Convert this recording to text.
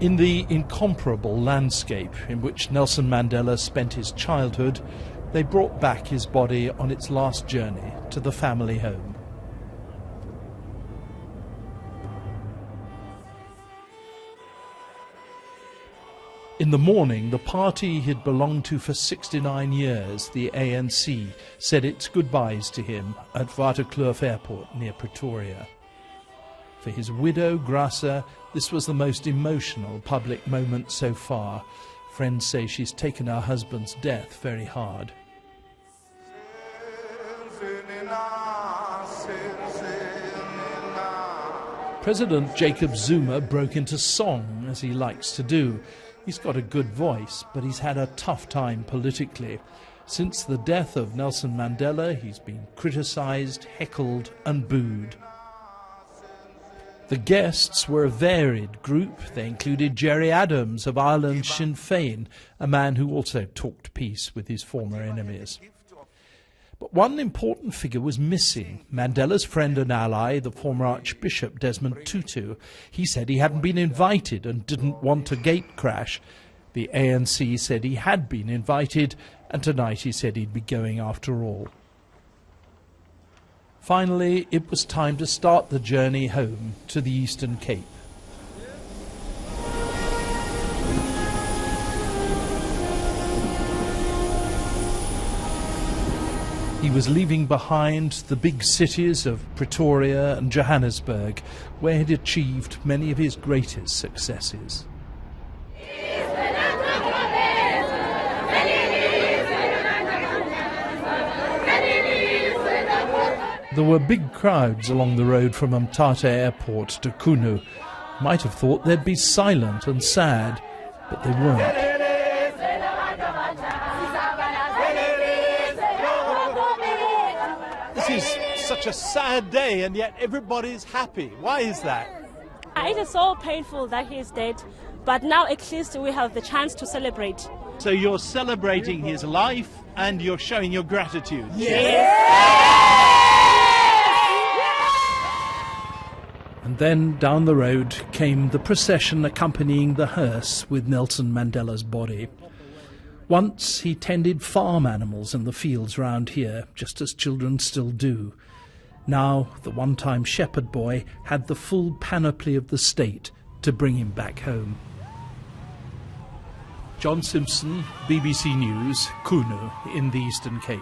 In the incomparable landscape in which Nelson Mandela spent his childhood, they brought back his body on its last journey to the family home. In the morning, the party he'd belonged to for 69 years, the ANC, said its goodbyes to him at Waterkloof Airport near Pretoria. For his widow, Graça, this was the most emotional public moment so far. Friends say she's taken her husband's death very hard. President Jacob Zuma broke into song, as he likes to do. He's got a good voice, but he's had a tough time politically. Since the death of Nelson Mandela, he's been criticised, heckled and booed. The guests were a varied group. They included Gerry Adams of Ireland Sinn Féin, a man who also talked peace with his former enemies. But one important figure was missing, Mandela's friend and ally, the former Archbishop Desmond Tutu. He said he hadn't been invited and didn't want a gate crash. The ANC said he had been invited, and tonight he said he'd be going after all. Finally, it was time to start the journey home to the Eastern Cape. He was leaving behind the big cities of Pretoria and Johannesburg, where he'd achieved many of his greatest successes. There were big crowds along the road from Mthatha Airport to Kunu. Might have thought they'd be silent and sad, but they weren't. This is such a sad day, and yet everybody's happy. Why is that? It is so painful that he is dead, but now at least we have the chance to celebrate. So you're celebrating his life and you're showing your gratitude. Yes! And then down the road came the procession accompanying the hearse with Nelson Mandela's body. Once he tended farm animals in the fields round here, just as children still do. Now the one-time shepherd boy had the full panoply of the state to bring him back home. John Simpson, BBC News, Kunu in the Eastern Cape.